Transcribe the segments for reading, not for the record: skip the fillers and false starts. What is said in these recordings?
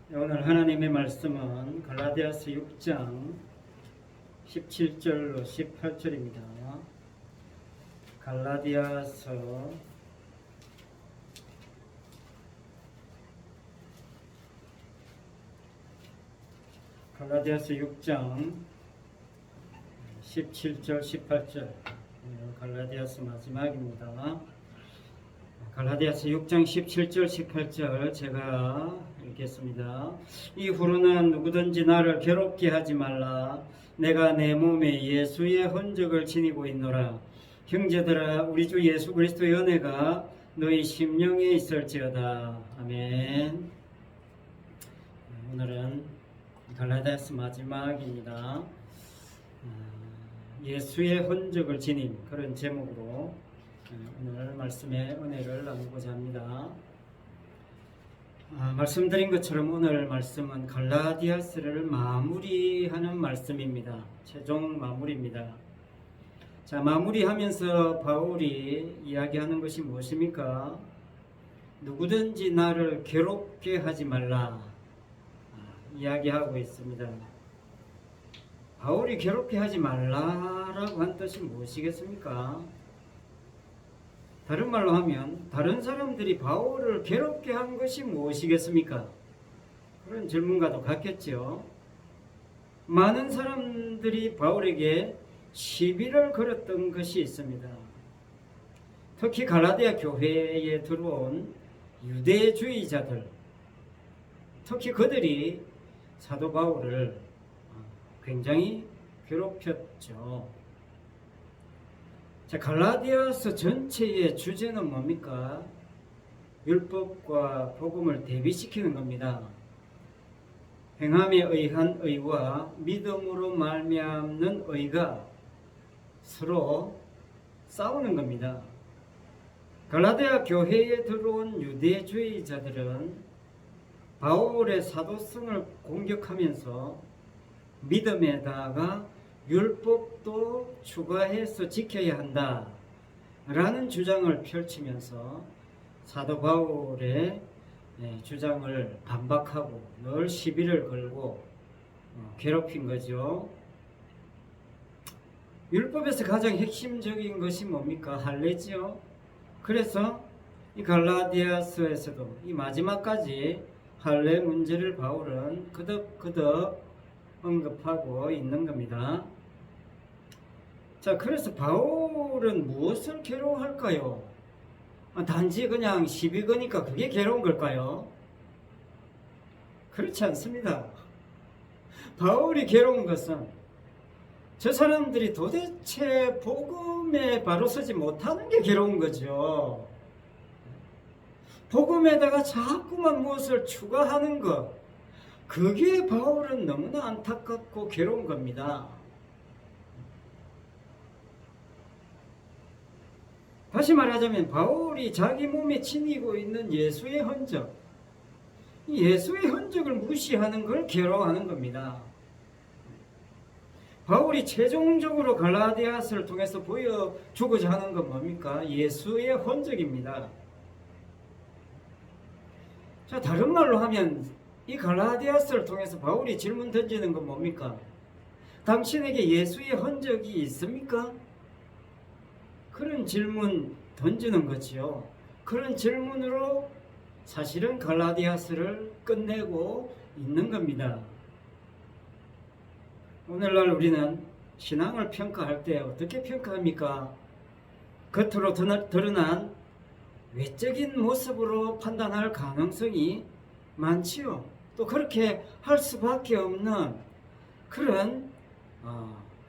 오늘 하나님의 말씀은 갈라디아서 6장 17절로 18절입니다. 갈라디아서 6장 17절 18절 갈라디아서 마지막입니다. 갈라디아서 6장 17절 18절 제가 읽겠습니다. 이후로는 누구든지 나를 괴롭게 하지 말라. 내가 내 몸에 예수의 흔적을 지니고 있노라. 형제들아, 우리 주 예수 그리스도의 은혜가 너희 심령에 있을지어다. 아멘. 오늘은 갈라디아서 마지막입니다. 예수의 흔적을 지닌 그런 제목으로 오늘 말씀의 은혜를 나누고자 합니다. 말씀드린 것처럼 오늘 말씀은 갈라디아서를 마무리하는 말씀입니다. 최종 마무리입니다. 자, 마무리하면서 바울이 이야기하는 것이 무엇입니까? 누구든지 나를 괴롭게 하지 말라 이야기하고 있습니다. 바울이 괴롭게 하지 말라라고 한 뜻이 무엇이겠습니까? 다른 말로 하면 다른 사람들이 바울을 괴롭게 한 것이 무엇이겠습니까? 그런 질문과도 같겠죠. 많은 사람들이 바울에게 시비를 걸었던 것이 있습니다. 특히 갈라디아 교회에 들어온 유대주의자들, 특히 그들이 사도 바울을 굉장히 괴롭혔죠. 자, 갈라디아서 전체의 주제는 뭡니까? 율법과 복음을 대비시키는 겁니다. 행함에 의한 의와 믿음으로 말미암는 의가 서로 싸우는 겁니다. 갈라디아 교회에 들어온 유대주의자들은 바울의 사도성을 공격하면서 믿음에다가 율법도 추가해서 지켜야 한다 라는 주장을 펼치면서 사도 바울의 주장을 반박하고 늘 시비를 걸고 괴롭힌 거죠. 율법에서 가장 핵심적인 것이 뭡니까? 할례지요. 그래서 이 갈라디아서에서도 이 마지막까지 할례 문제를 바울은 그덕그덕 언급하고 있는 겁니다. 자, 그래서 바울은 무엇을 괴로워할까요? 단지 그냥 시비 거니까 그게 괴로운 걸까요? 그렇지 않습니다. 바울이 괴로운 것은 저 사람들이 도대체 복음에 바로 서지 못하는 게 괴로운 거죠. 복음에다가 자꾸만 무엇을 추가하는 것, 그게 바울은 너무나 안타깝고 괴로운 겁니다. 다시 말하자면 바울이 자기 몸에 지니고 있는 예수의 흔적, 이 예수의 흔적을 무시하는 걸 괴로워하는 겁니다. 바울이 최종적으로 갈라디아서를 통해서 보여주고자 하는 건 뭡니까? 예수의 흔적입니다. 자, 다른 말로 하면 이 갈라디아서를 통해서 바울이 질문 던지는 건 뭡니까? 당신에게 예수의 흔적이 있습니까? 그런 질문 던지는 거지요. 그런 질문으로 사실은 갈라디아서를 끝내고 있는 겁니다. 오늘날 우리는 신앙을 평가할 때 어떻게 평가합니까? 겉으로 드러난 외적인 모습으로 판단할 가능성이 많지요. 또 그렇게 할 수밖에 없는 그런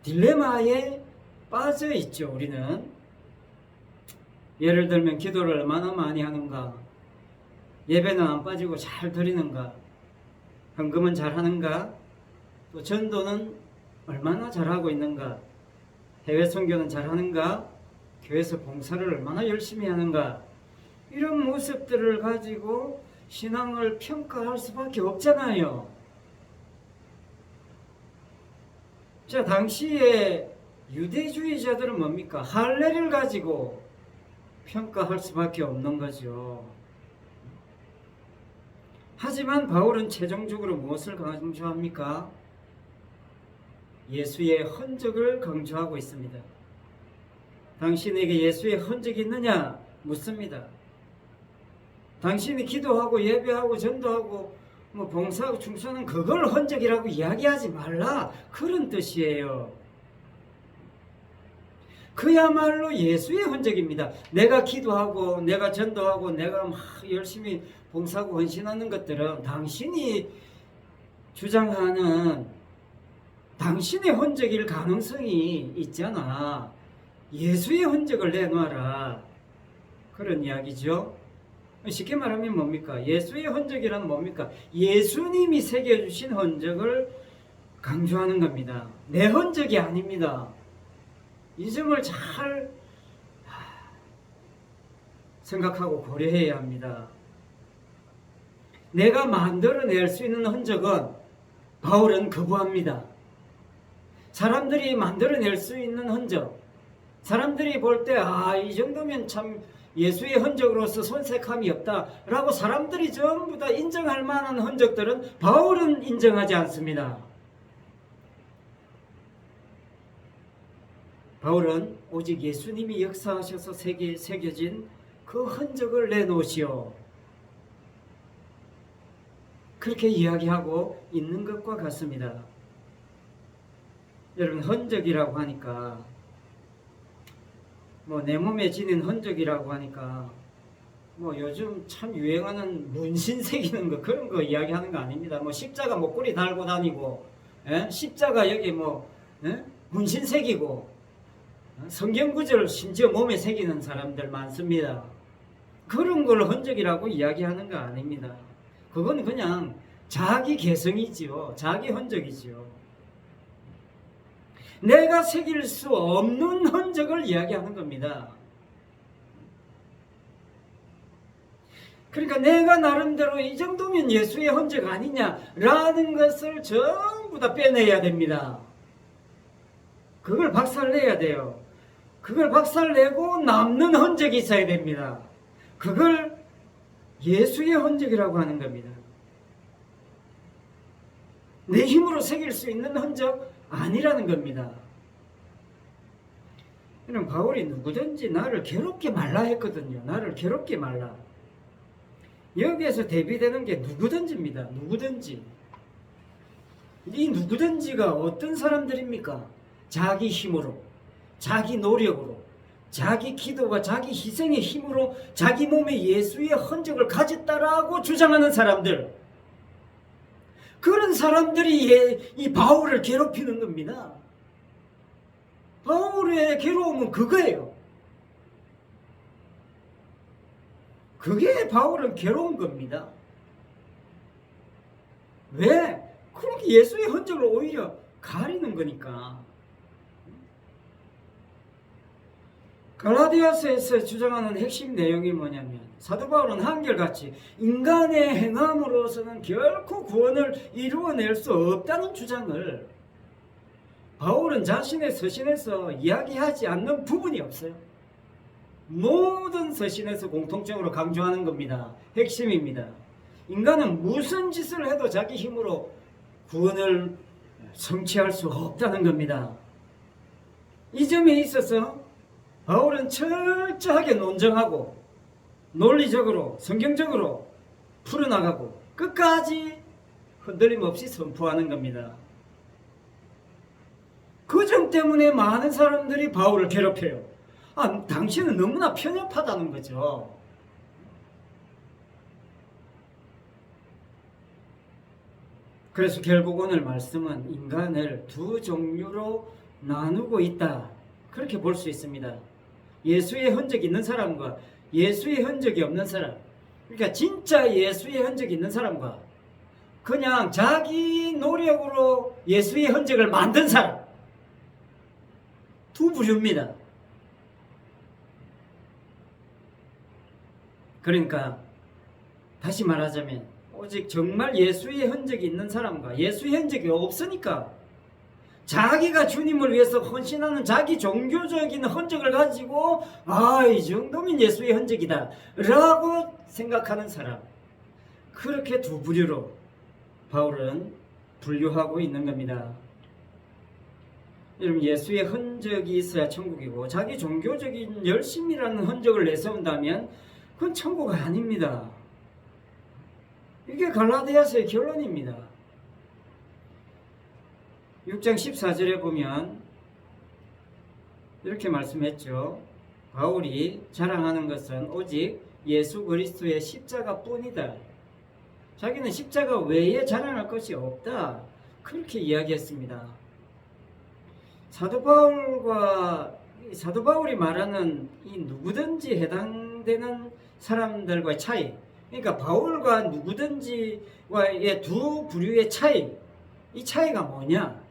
딜레마에 빠져 있죠. 우리는 예를 들면 기도를 얼마나 많이 하는가, 예배는 안 빠지고 잘 드리는가, 헌금은 잘 하는가, 또 전도는 얼마나 잘하고 있는가, 해외 선교는 잘 하는가, 교회에서 봉사를 얼마나 열심히 하는가, 이런 모습들을 가지고 신앙을 평가할 수밖에 없잖아요. 자, 당시에 유대주의자들은 뭡니까? 할례를 가지고 평가할 수밖에 없는 거죠. 하지만 바울은 최종적으로 무엇을 강조합니까? 예수의 흔적을 강조하고 있습니다. 당신에게 예수의 흔적이 있느냐? 묻습니다. 당신이 기도하고 예배하고 전도하고 봉사하고 충성하는 그걸 흔적이라고 이야기하지 말라, 그런 뜻이에요. 그야말로 예수의 흔적입니다. 내가 기도하고 내가 전도하고 내가 막 열심히 봉사하고 헌신하는 것들은 당신이 주장하는 당신의 흔적일 가능성이 있잖아. 예수의 흔적을 내놔라, 그런 이야기죠. 쉽게 말하면 뭡니까? 예수의 흔적이란 뭡니까? 예수님이 새겨주신 흔적을 강조하는 겁니다. 내 흔적이 아닙니다. 이 점을 잘 생각하고 고려해야 합니다. 내가 만들어낼 수 있는 흔적은 바울은 거부합니다. 사람들이 만들어낼 수 있는 흔적, 사람들이 볼 때 이 정도면 참 예수의 흔적으로서 손색함이 없다라고 사람들이 전부 다 인정할 만한 흔적들은 바울은 인정하지 않습니다. 바울은 오직 예수님이 역사하셔서 새겨진 그 흔적을 내놓으시오, 그렇게 이야기하고 있는 것과 같습니다. 여러분, 흔적이라고 하니까 내 몸에 지닌 흔적이라고 하니까 요즘 참 유행하는 문신 새기는 거, 그런 거 이야기하는 거 아닙니다. 십자가 목걸이 달고 다니고, 십자가 여기 문신 새기고, 성경 구절 심지어 몸에 새기는 사람들 많습니다. 그런 걸 흔적이라고 이야기하는 거 아닙니다. 그건 그냥 자기 개성이지요. 자기 흔적이지요. 내가 새길 수 없는 흔적을 이야기하는 겁니다. 그러니까 내가 나름대로 이 정도면 예수의 흔적 아니냐라는 것을 전부 다 빼내야 됩니다. 그걸 박살내야 돼요. 그걸 박살내고 남는 흔적이 있어야 됩니다. 그걸 예수의 흔적이라고 하는 겁니다. 내 힘으로 새길 수 있는 흔적 아니라는 겁니다. 이런 바울이 누구든지 나를 괴롭게 말라 했거든요. 나를 괴롭게 말라. 여기에서 대비되는 게 누구든지입니다. 누구든지. 이 누구든지가 어떤 사람들입니까? 자기 힘으로, 자기 노력으로, 자기 기도와 자기 희생의 힘으로 자기 몸에 예수의 흔적을 가졌다라고 주장하는 사람들, 그런 사람들이 이 바울을 괴롭히는 겁니다. 바울의 괴로움은 그거예요. 그게 바울은 괴로운 겁니다. 왜? 그렇게 예수의 흔적을 오히려 가리는 거니까. 갈라디아서에서 주장하는 핵심 내용이 뭐냐면, 사도 바울은 한결같이 인간의 행함으로서는 결코 구원을 이루어낼 수 없다는 주장을 바울은 자신의 서신에서 이야기하지 않는 부분이 없어요. 모든 서신에서 공통적으로 강조하는 겁니다. 핵심입니다. 인간은 무슨 짓을 해도 자기 힘으로 구원을 성취할 수 없다는 겁니다. 이 점에 있어서 바울은 철저하게 논증하고 논리적으로 성경적으로 풀어나가고 끝까지 흔들림 없이 선포하는 겁니다. 그 점 때문에 많은 사람들이 바울을 괴롭혀요. 당신은 너무나 편협하다는 거죠. 그래서 결국 오늘 말씀은 인간을 두 종류로 나누고 있다, 그렇게 볼 수 있습니다. 예수의 흔적이 있는 사람과 예수의 흔적이 없는 사람. 그러니까 진짜 예수의 흔적이 있는 사람과 그냥 자기 노력으로 예수의 흔적을 만든 사람, 두 부류입니다. 그러니까 다시 말하자면 오직 정말 예수의 흔적이 있는 사람과 예수의 흔적이 없으니까 자기가 주님을 위해서 헌신하는 자기 종교적인 흔적을 가지고 이 정도면 예수의 흔적이다 라고 생각하는 사람, 그렇게 두 부류로 바울은 분류하고 있는 겁니다. 여러분, 예수의 흔적이 있어야 천국이고 자기 종교적인 열심이라는 흔적을 내세운다면 그건 천국 아닙니다. 이게 갈라디아서의 결론입니다. 6장 14절에 보면 이렇게 말씀했죠. 바울이 자랑하는 것은 오직 예수 그리스도의 십자가뿐이다. 자기는 십자가 외에 자랑할 것이 없다. 그렇게 이야기했습니다. 사도 바울이 말하는 이 누구든지 해당되는 사람들과의 차이, 그러니까 바울과 누구든지와의 두 부류의 차이, 이 차이가 뭐냐?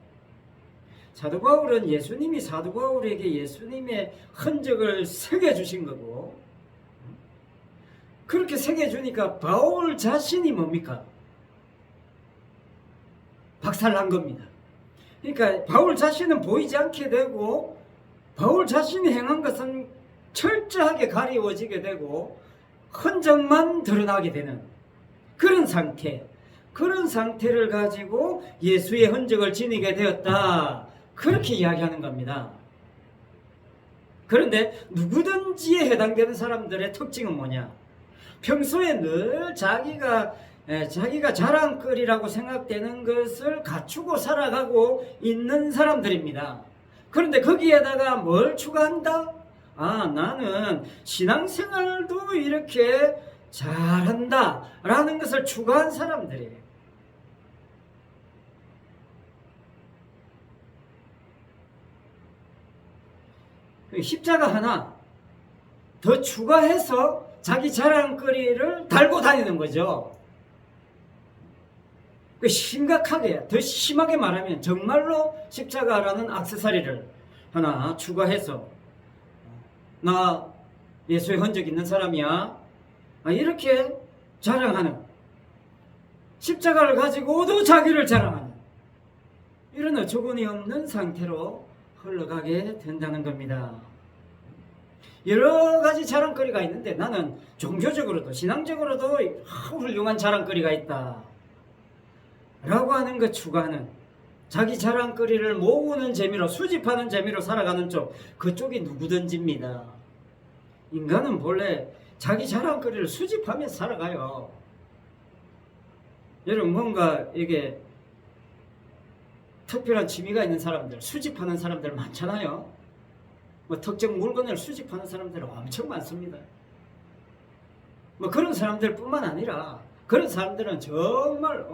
사도 바울은 예수님이 사도 바울에게 예수님의 흔적을 새겨주신 거고, 그렇게 새겨주니까 바울 자신이 뭡니까? 박살난 겁니다. 그러니까 바울 자신은 보이지 않게 되고 바울 자신이 행한 것은 철저하게 가리워지게 되고 흔적만 드러나게 되는 그런 상태를 가지고 예수의 흔적을 지니게 되었다. 그렇게 이야기하는 겁니다. 그런데 누구든지에 해당되는 사람들의 특징은 뭐냐? 평소에 늘 자기가 자랑거리라고 생각되는 것을 갖추고 살아가고 있는 사람들입니다. 그런데 거기에다가 뭘 추가한다? 나는 신앙생활도 이렇게 잘한다 라는 것을 추가한 사람들이에요. 십자가 하나 더 추가해서 자기 자랑거리를 달고 다니는 거죠. 심각하게, 더 심하게 말하면 정말로 십자가라는 액세서리를 하나 추가해서 나 예수의 흔적 있는 사람이야, 이렇게 자랑하는, 십자가를 가지고도 자기를 자랑하는 이런 어처구니 없는 상태로 흘러가게 된다는 겁니다. 여러 가지 자랑거리가 있는데 나는 종교적으로도 신앙적으로도 훌륭한 자랑거리가 있다 라고 하는 것 추구하는, 자기 자랑거리를 모으는 재미로, 수집하는 재미로 살아가는 쪽, 그쪽이 누구든지입니다. 인간은 본래 자기 자랑거리를 수집하며 살아가요. 여러분, 뭔가 이게 특별한 취미가 있는 사람들, 수집하는 사람들 많잖아요. 특정 물건을 수집하는 사람들 엄청 많습니다. 그런 사람들 뿐만 아니라 그런 사람들은 정말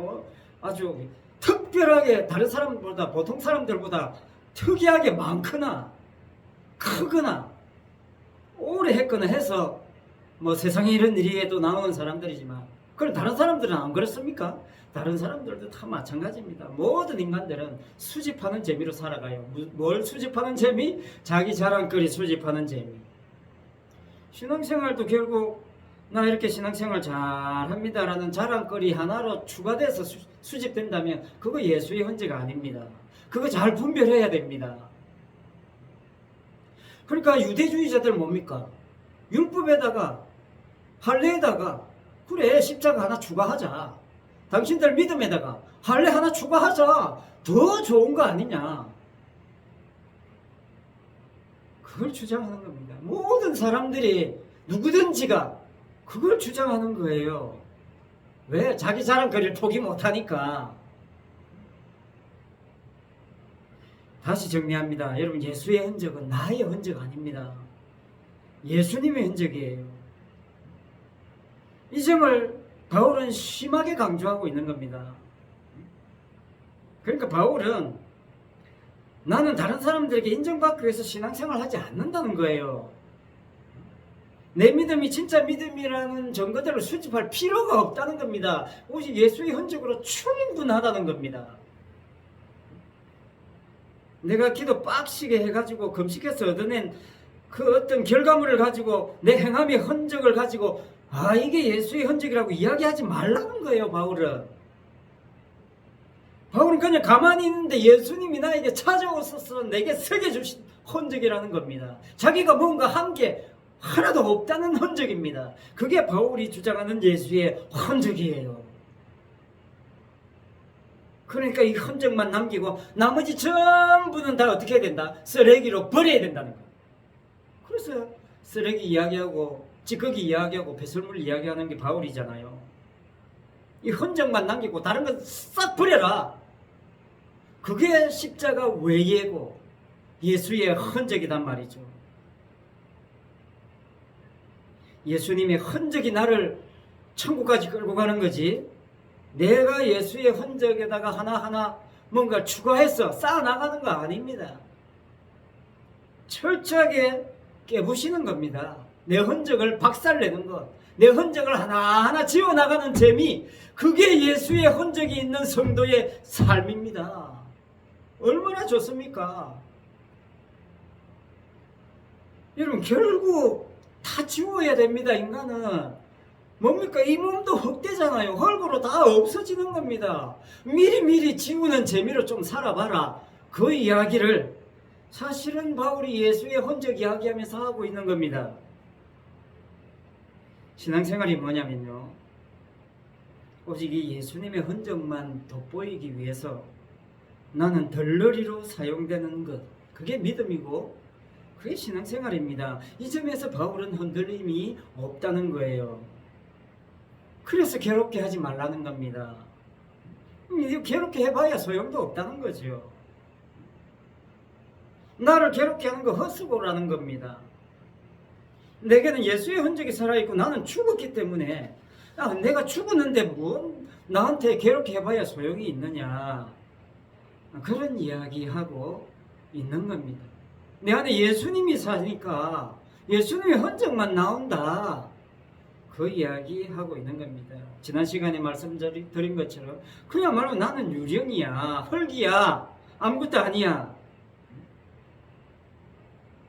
아주 특별하게 다른 사람보다, 보통 사람들보다 특이하게 많거나 크거나 오래 했거나 해서 세상에 이런 일에도 나오는 사람들이지만, 그럼 다른 사람들은 안 그렇습니까? 다른 사람들도 다 마찬가지입니다. 모든 인간들은 수집하는 재미로 살아가요. 뭘 수집하는 재미? 자기 자랑거리 수집하는 재미. 신앙생활도 결국 나 이렇게 신앙생활 잘합니다 라는 자랑거리 하나로 추가돼서 수집된다면 그거 예수의 흔적 아닙니다. 그거 잘 분별해야 됩니다. 그러니까 유대주의자들 뭡니까? 율법에다가 할례에다가 그래 십자가 하나 추가하자, 당신들 믿음에다가 할례 하나 추가하자, 더 좋은 거 아니냐, 그걸 주장하는 겁니다. 모든 사람들이 누구든지가 그걸 주장하는 거예요. 왜? 자기 자랑거리를 포기 못하니까. 다시 정리합니다. 여러분, 예수의 흔적은 나의 흔적 아닙니다. 예수님의 흔적이에요. 이 점을 바울은 심하게 강조하고 있는 겁니다. 그러니까 바울은 나는 다른 사람들에게 인정받기 위해서 신앙생활을 하지 않는다는 거예요. 내 믿음이 진짜 믿음이라는 증거들을 수집할 필요가 없다는 겁니다. 오직 예수의 흔적으로 충분하다는 겁니다. 내가 기도 빡시게 해가지고 금식해서 얻어낸 그 어떤 결과물을 가지고 내 행함의 흔적을 가지고 이게 예수의 흔적이라고 이야기하지 말라는 거예요. 바울은 그냥 가만히 있는데 예수님이 나에게 찾아오셔서 내게 새겨주신 흔적이라는 겁니다. 자기가 뭔가 한 게 하나도 없다는 흔적입니다. 그게 바울이 주장하는 예수의 흔적이에요. 그러니까 이 흔적만 남기고 나머지 전부는 다 어떻게 해야 된다? 쓰레기로 버려야 된다는 거예요. 그래서 쓰레기 이야기하고 찌꺼기 이야기하고 배설물 이야기하는 게 바울이잖아요. 이 흔적만 남기고 다른 건 싹 버려라. 그게 십자가 외예고 예수의 흔적이단 말이죠. 예수님의 흔적이 나를 천국까지 끌고 가는 거지, 내가 예수의 흔적에다가 하나하나 뭔가 추가해서 쌓아나가는 거 아닙니다. 철저하게 깨부시는 겁니다. 내 흔적을 박살내는 것, 내 흔적을 하나하나 지워나가는 재미, 그게 예수의 흔적이 있는 성도의 삶입니다. 얼마나 좋습니까? 여러분, 결국 다 지워야 됩니다. 인간은 뭡니까? 이 몸도 헛되잖아요. 헐고로 다 없어지는 겁니다. 미리미리 지우는 재미로 좀 살아봐라. 그 이야기를 사실은 바울이 예수의 흔적 이야기하면서 하고 있는 겁니다. 신앙생활이 뭐냐면요, 오직 이 예수님의 흔적만 돋보이기 위해서 나는 덜러리로 사용되는 것, 그게 믿음이고 그게 신앙생활입니다. 이 점에서 바울은 흔들림이 없다는 거예요. 그래서 괴롭게 하지 말라는 겁니다. 괴롭게 해봐야 소용도 없다는 거죠. 나를 괴롭게 하는 거 헛수고라는 겁니다. 내게는 예수의 흔적이 살아있고 나는 죽었기 때문에, 내가 죽었는데 뭐 나한테 괴롭게 해봐야 소용이 있느냐, 그런 이야기하고 있는 겁니다. 내 안에 예수님이 사니까 예수님의 흔적만 나온다, 그 이야기하고 있는 겁니다. 지난 시간에 말씀드린 것처럼 그야말로 나는 유령이야, 흙이야, 아무것도 아니야.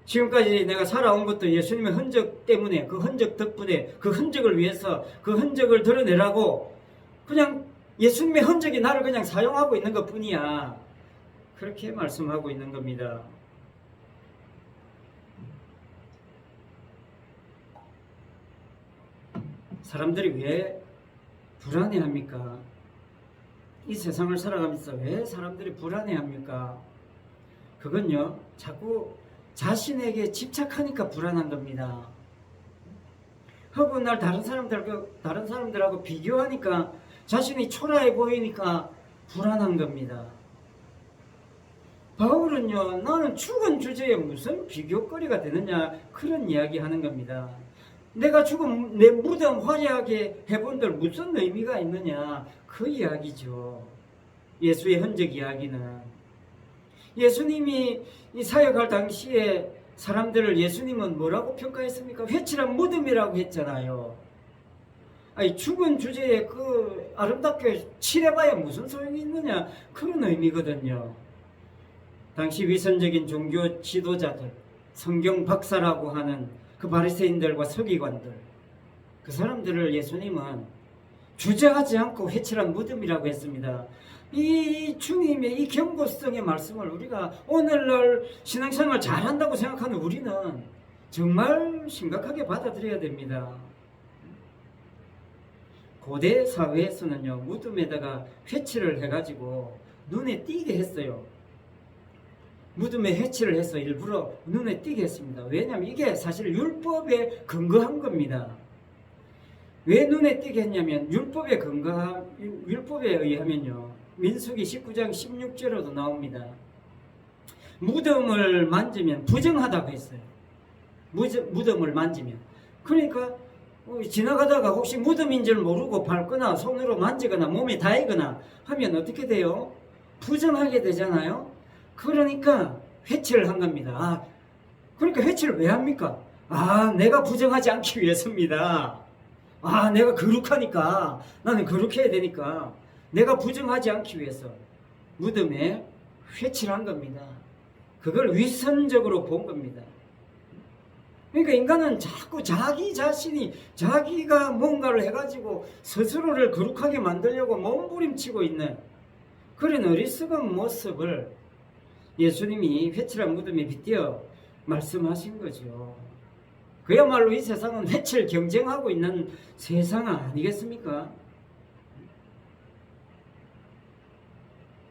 지금까지 내가 살아온 것도 예수님의 흔적 때문에, 그 흔적 덕분에, 그 흔적을 위해서, 그 흔적을 드러내라고 그냥 예수님의 흔적이 나를 그냥 사용하고 있는 것 뿐이야, 그렇게 말씀하고 있는 겁니다. 사람들이 왜 불안해합니까? 이 세상을 살아가면서 왜 사람들이 불안해합니까? 그건요, 자꾸 자신에게 집착하니까 불안한 겁니다. 혹은 날 다른 사람들하고 비교하니까, 자신이 초라해 보이니까 불안한 겁니다. 바울은요, 나는 죽은 주제에 무슨 비교거리가 되느냐, 그런 이야기 하는 겁니다. 내가 죽은 내 무덤 화려하게 해본들 무슨 의미가 있느냐, 그 이야기죠. 예수의 흔적 이야기는. 예수님이 이 사역할 당시에 사람들을 예수님은 뭐라고 평가했습니까? 회칠한 무덤이라고 했잖아요. 아니, 죽은 주제에 그 아름답게 칠해봐야 무슨 소용이 있느냐, 그런 의미거든요. 당시 위선적인 종교 지도자들, 성경 박사라고 하는 그 바리새인들과 서기관들, 그 사람들을 예수님은 주저하지 않고 회칠한 무덤이라고 했습니다. 이 주님의 이 경고성의 말씀을 우리가 오늘날 신앙생활 잘한다고 생각하는 우리는 정말 심각하게 받아들여야 됩니다. 고대 사회에서는요, 무덤에다가 회칠을 해가지고 눈에 띄게 했어요. 무덤에 회칠을 해서 일부러 눈에 띄게 했습니다. 왜냐하면 이게 사실 율법에 근거한 겁니다. 왜 눈에 띄게 했냐면, 율법에 의하면요, 민수기 19장 16절에도 나옵니다. 무덤을 만지면 부정하다고 했어요. 무덤을 만지면. 그러니까 지나가다가 혹시 무덤인 줄 모르고 밟거나 손으로 만지거나 몸에 닿이거나 하면 어떻게 돼요? 부정하게 되잖아요. 그러니까 회칠을 한 겁니다. 그러니까 회칠을 왜 합니까? 내가 부정하지 않기 위해서입니다. 내가 거룩하니까, 나는 거룩해야 되니까, 내가 부정하지 않기 위해서 무덤에 회칠한 겁니다. 그걸 위선적으로 본 겁니다. 그러니까 인간은 자꾸 자기 자신이 자기가 뭔가를 해가지고 스스로를 거룩하게 만들려고 몸부림치고 있는 그런 어리석은 모습을 예수님이 회칠한 무덤에 빗대어 말씀하신 거죠. 그야말로 이 세상은 회칠 경쟁하고 있는 세상 아니겠습니까?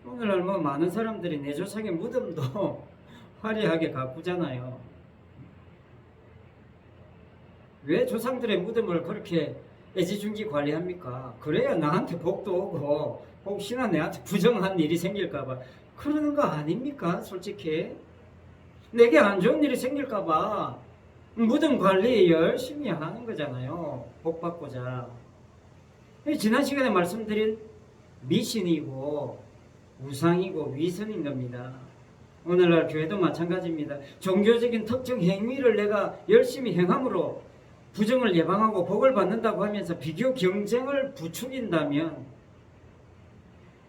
오늘날 뭐 많은 사람들이 내 조상의 무덤도 화려하게 가꾸잖아요. 왜 조상들의 무덤을 그렇게 애지중지 관리합니까? 그래야 나한테 복도 오고 혹시나 내한테 부정한 일이 생길까봐 그러는 거 아닙니까? 솔직히 내게 안 좋은 일이 생길까봐 무덤 관리 열심히 하는 거잖아요. 복 받고자. 지난 시간에 말씀드린 미신이고 우상이고 위선인 겁니다. 오늘날 교회도 마찬가지입니다. 종교적인 특정 행위를 내가 열심히 행함으로 부정을 예방하고 복을 받는다고 하면서 비교 경쟁을 부추긴다면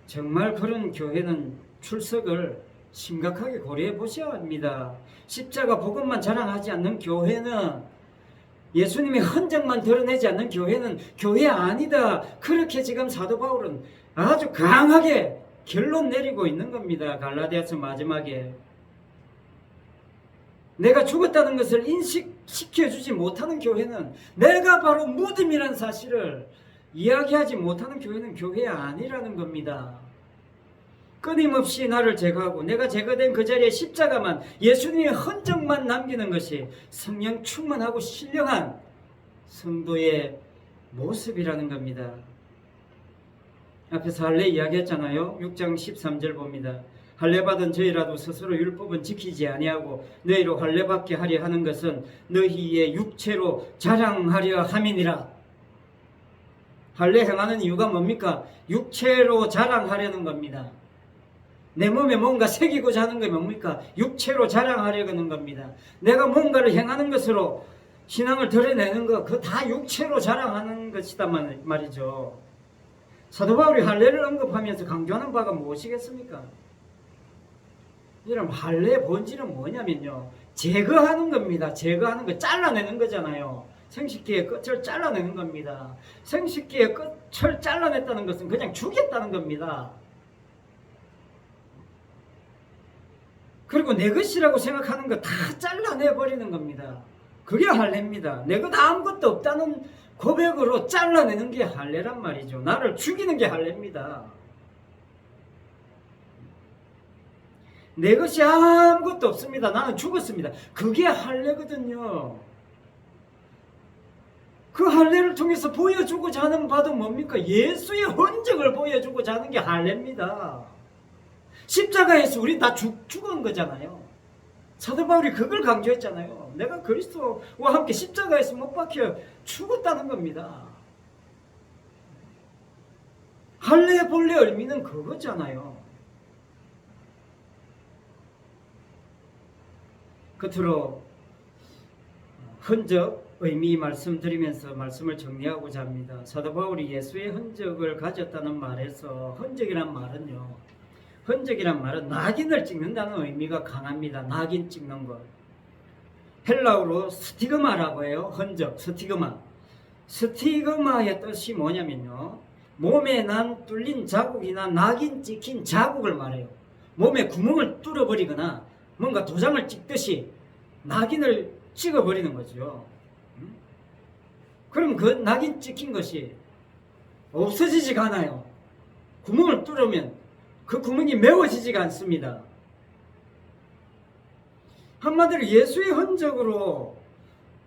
정말 그런 교회는 출석을 심각하게 고려해 보셔야 합니다. 십자가 복음만 자랑하지 않는 교회는, 예수님의 흔적만 드러내지 않는 교회는 교회 아니다. 그렇게 지금 사도 바울은 아주 강하게 결론 내리고 있는 겁니다. 갈라디아서 마지막에 내가 죽었다는 것을 인식시켜주지 못하는 교회는, 내가 바로 무덤이라는 사실을 이야기하지 못하는 교회는 교회 아니라는 겁니다. 끊임없이 나를 제거하고 내가 제거된 그 자리에 십자가만, 예수님의 흔적만 남기는 것이 성령 충만하고 신령한 성도의 모습이라는 겁니다. 앞에서 할례 이야기했잖아요. 6장 13절 봅니다. 할례 받은 저희라도 스스로 율법은 지키지 아니하고 너희로 할례 받게 하려 하는 것은 너희의 육체로 자랑하려 함이니라. 할례 행하는 이유가 뭡니까? 육체로 자랑하려는 겁니다. 내 몸에 뭔가 새기고자 하는 게 뭡니까? 육체로 자랑하려는 겁니다. 내가 뭔가를 행하는 것으로 신앙을 드러내는 것, 그거 다 육체로 자랑하는 것이다 말이죠. 사도 바울이 할례를 언급하면서 강조하는 바가 무엇이겠습니까? 이런 할례의 본질은 뭐냐면요, 제거하는 겁니다. 제거하는 거, 잘라내는 거잖아요. 생식기의 끝을 잘라내는 겁니다. 생식기의 끝을 잘라냈다는 것은 그냥 죽였다는 겁니다. 그리고 내 것이라고 생각하는 거 다 잘라내버리는 겁니다. 그게 할례입니다. 내 것 아무것도 없다는 고백으로 잘라내는 게 할례란 말이죠. 나를 죽이는 게 할례입니다. 내 것이 아무것도 없습니다. 나는 죽었습니다. 그게 할례거든요. 그 할례를 통해서 보여주고자 하는 바도 뭡니까? 예수의 흔적을 보여주고자 하는 게 할례입니다. 십자가에서 우리 다 죽은 거잖아요. 사도 바울이 그걸 강조했잖아요. 내가 그리스도와 함께 십자가에서 못 박혀 죽었다는 겁니다. 할례의 본래 의미는 그거잖아요. 끝으로 흔적 의미 말씀드리면서 말씀을 정리하고자 합니다. 사도 바울이 예수의 흔적을 가졌다는 말에서, 흔적이란 말은요, 흔적이란 말은 낙인을 찍는다는 의미가 강합니다. 낙인 찍는 것. 헬라어로 스티그마라고 해요. 흔적, 스티그마. 스티그마의 뜻이 뭐냐면요, 몸에 난 뚫린 자국이나 낙인 찍힌 자국을 말해요. 몸에 구멍을 뚫어버리거나 뭔가 도장을 찍듯이 낙인을 찍어버리는 거죠. 그럼 그 낙인 찍힌 것이 없어지지가 않아요. 구멍을 뚫으면 그 구멍이 메워지지가 않습니다. 한마디로 예수의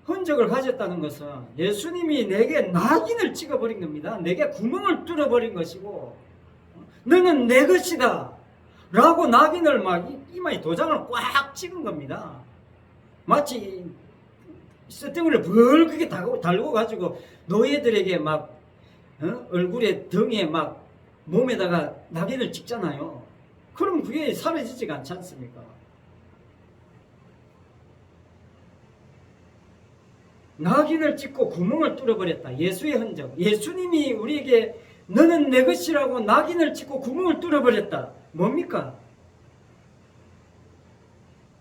흔적을 가졌다는 것은 예수님이 내게 낙인을 찍어버린 겁니다. 내게 구멍을 뚫어버린 것이고, 너는 내 것이다 라고 낙인을 막 이마에 도장을 꽉 찍은 겁니다. 마치 쇳덩이를 벌겋게 달고 가지고 노예들에게 막 얼굴에 등에 막 몸에다가 낙인을 찍잖아요. 그럼 그게 사라지지가 않지 않습니까? 낙인을 찍고 구멍을 뚫어버렸다. 예수의 흔적. 예수님이 우리에게 너는 내 것이라고 낙인을 찍고 구멍을 뚫어버렸다. 뭡니까?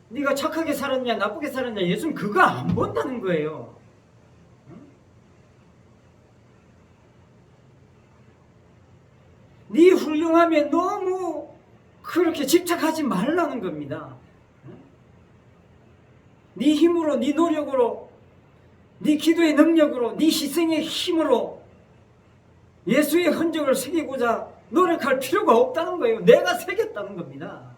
네가 착하게 살았냐 나쁘게 살았냐, 예수는 그거 안 본다는 거예요. 네 훌륭함에 너무 그렇게 집착하지 말라는 겁니다. 네 힘으로, 네 노력으로, 네 기도의 능력으로, 네 희생의 힘으로 예수의 흔적을 새기고자 노력할 필요가 없다는 거예요. 내가 새겼다는 겁니다.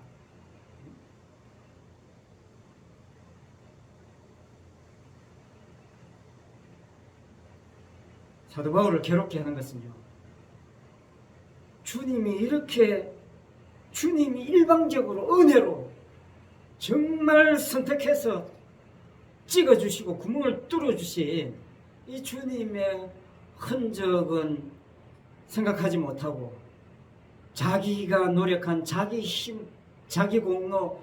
사도 바울을 괴롭게 하는 것은요, 주님이 일방적으로 은혜로 정말 선택해서 찍어주시고 구멍을 뚫어주신 이 주님의 흔적은 생각하지 못하고 자기가 노력한 자기 힘, 자기 공로,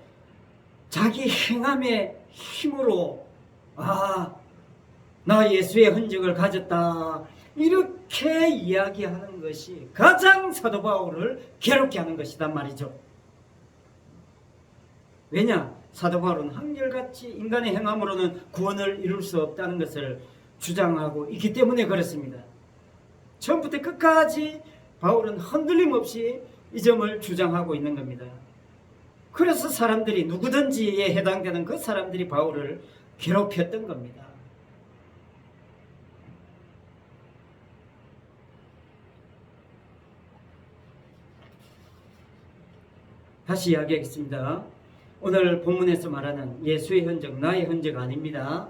자기 행함의 힘으로 나 예수의 흔적을 가졌다, 이렇게 이야기하는 것이 가장 사도 바울을 괴롭게 하는 것이단 말이죠. 왜냐? 사도 바울은 한결같이 인간의 행함으로는 구원을 이룰 수 없다는 것을 주장하고 있기 때문에 그렇습니다. 처음부터 끝까지 바울은 흔들림 없이 이 점을 주장하고 있는 겁니다. 그래서 사람들이, 누구든지에 해당되는 그 사람들이 바울을 괴롭혔던 겁니다. 다시 이야기하겠습니다. 오늘 본문에서 말하는 예수의 흔적, 나의 흔적 아닙니다.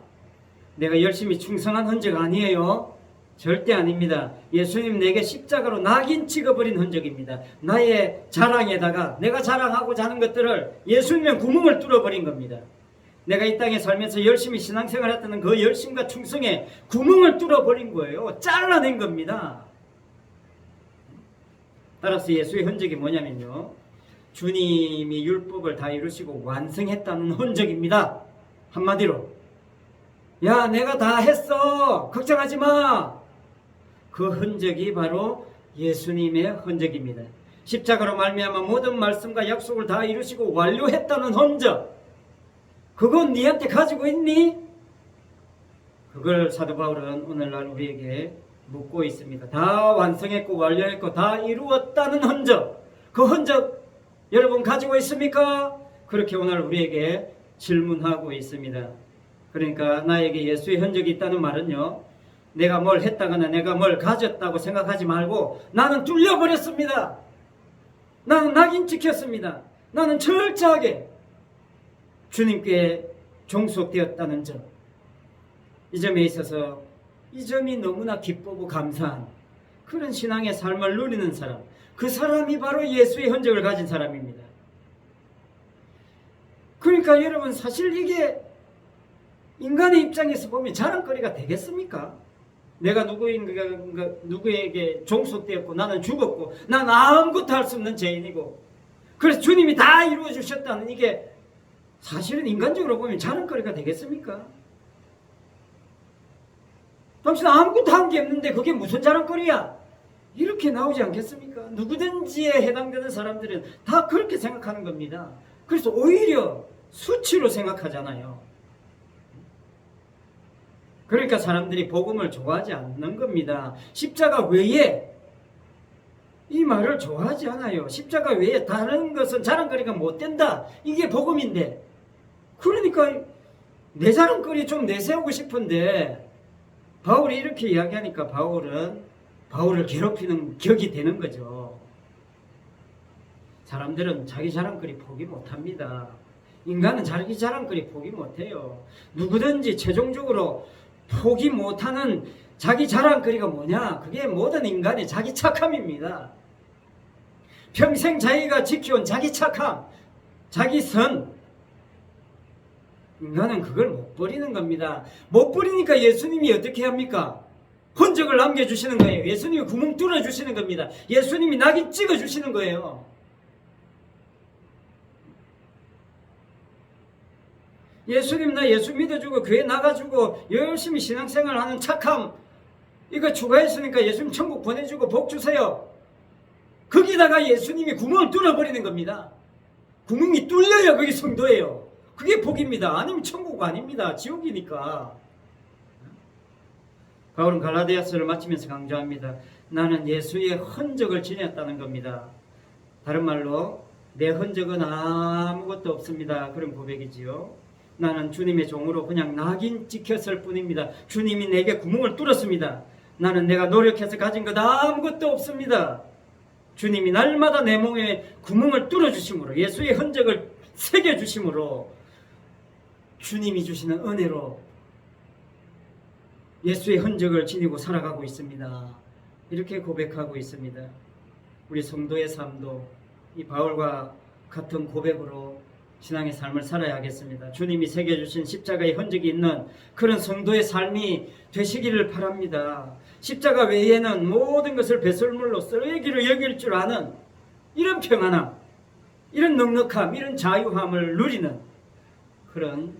내가 열심히 충성한 흔적 아니에요. 절대 아닙니다. 예수님 내게 십자가로 낙인 찍어버린 흔적입니다. 나의 자랑에다가 내가 자랑하고자 하는 것들을 예수님의 구멍을 뚫어버린 겁니다. 내가 이 땅에 살면서 열심히 신앙생활 했다는 그 열심과 충성에 구멍을 뚫어버린 거예요. 잘라낸 겁니다. 따라서 예수의 흔적이 뭐냐면요, 주님이 율법을 다 이루시고 완성했다는 흔적입니다. 한마디로, 야, 내가 다 했어, 걱정하지 마. 그 흔적이 바로 예수님의 흔적입니다. 십자가로 말미암아 모든 말씀과 약속을 다 이루시고 완료했다는 흔적, 그건 네한테 가지고 있니? 그걸 사도 바울은 오늘날 우리에게 묻고 있습니다. 다 완성했고 완료했고 다 이루었다는 흔적, 그 흔적 여러분 가지고 있습니까? 그렇게 오늘 우리에게 질문하고 있습니다. 그러니까 나에게 예수의 흔적이 있다는 말은요, 내가 뭘 했다거나 내가 뭘 가졌다고 생각하지 말고 나는 뚫려버렸습니다. 나는 낙인 찍혔습니다. 나는 철저하게 주님께 종속되었다는 점, 이 점에 있어서 이 점이 너무나 기쁘고 감사한 그런 신앙의 삶을 누리는 사람, 그 사람이 바로 예수의 흔적을 가진 사람입니다. 그러니까 여러분, 사실 이게 인간의 입장에서 보면 자랑거리가 되겠습니까? 내가 누구에게 종속되었고 나는 죽었고 난 아무것도 할 수 없는 죄인이고 그래서 주님이 다 이루어 주셨다는, 이게 사실은 인간적으로 보면 자랑거리가 되겠습니까? 당신 아무것도 한 게 없는데 그게 무슨 자랑거리야? 이렇게 나오지 않겠습니까? 누구든지에 해당되는 사람들은 다 그렇게 생각하는 겁니다. 그래서 오히려 수치로 생각하잖아요. 그러니까 사람들이 복음을 좋아하지 않는 겁니다. 십자가 외에 이 말을 좋아하지 않아요. 십자가 외에 다른 것은 자랑거리가 못 된다, 이게 복음인데, 그러니까 내 자랑거리 좀 내세우고 싶은데 바울이 이렇게 이야기하니까 바울을 괴롭히는 격이 되는 거죠. 사람들은 자기 자랑거리 포기 못합니다. 인간은 자기 자랑거리 포기 못해요. 누구든지 최종적으로 포기 못하는 자기 자랑거리가 뭐냐? 그게 모든 인간의 자기 착함입니다. 평생 자기가 지켜온 자기 착함, 자기 선, 인간은 그걸 못 버리는 겁니다. 못 버리니까 예수님이 어떻게 합니까? 흔적을 남겨주시는 거예요. 예수님이 구멍 뚫어주시는 겁니다. 예수님이 낙인 찍어주시는 거예요. 예수님, 나 예수 믿어주고 교회 나가주고 열심히 신앙생활 하는 착함, 이거 추가했으니까 예수님 천국 보내주고 복 주세요. 거기다가 예수님이 구멍을 뚫어버리는 겁니다. 구멍이 뚫려야 그게 성도예요. 그게 복입니다. 아니면 천국 아닙니다. 지옥이니까. 바울은 갈라디아서를 마치면서 강조합니다. 나는 예수의 흔적을 지녔다는 겁니다. 다른 말로 내 흔적은 아무것도 없습니다. 그런 고백이지요. 나는 주님의 종으로 그냥 낙인 찍혔을 뿐입니다. 주님이 내게 구멍을 뚫었습니다. 나는 내가 노력해서 가진 것 아무것도 없습니다. 주님이 날마다 내 몸에 구멍을 뚫어주심으로 예수의 흔적을 새겨주심으로 주님이 주시는 은혜로 예수의 흔적을 지니고 살아가고 있습니다. 이렇게 고백하고 있습니다. 우리 성도의 삶도 이 바울과 같은 고백으로 신앙의 삶을 살아야 하겠습니다. 주님이 새겨주신 십자가의 흔적이 있는 그런 성도의 삶이 되시기를 바랍니다. 십자가 외에는 모든 것을 배설물로 쓰레기로 여길 줄 아는 이런 평안함, 이런 넉넉함, 이런 자유함을 누리는 그런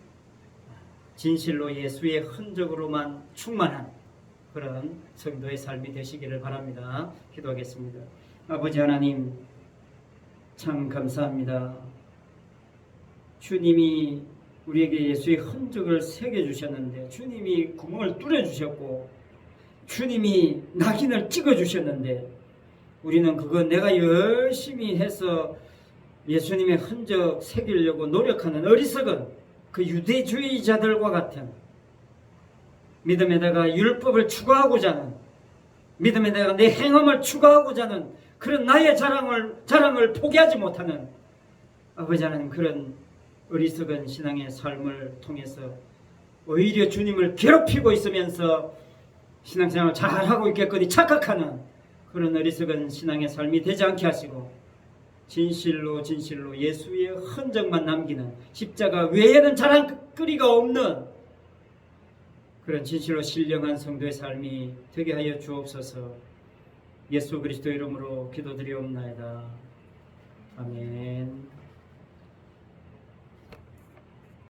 진실로 예수의 흔적으로만 충만한 그런 성도의 삶이 되시기를 바랍니다. 기도하겠습니다. 아버지 하나님, 참 감사합니다. 주님이 우리에게 예수의 흔적을 새겨주셨는데, 주님이 구멍을 뚫어주셨고, 주님이 낙인을 찍어주셨는데, 우리는 그거 내가 열심히 해서 예수님의 흔적 새기려고 노력하는 어리석은 그 유대주의자들과 같은 믿음에다가 율법을 추구하고자 하는, 믿음에다가 내 행함을 추구하고자 하는 그런 나의 자랑을 포기하지 못하는 아버지 하나님, 그런 어리석은 신앙의 삶을 통해서 오히려 주님을 괴롭히고 있으면서 신앙생활을 잘하고 있겠거니 착각하는 그런 어리석은 신앙의 삶이 되지 않게 하시고, 진실로 예수의 흔적만 남기는, 십자가 외에는 자랑거리가 없는 그런 진실로 신령한 성도의 삶이 되게 하여 주옵소서. 예수 그리스도 이름으로 기도드리옵나이다. 아멘.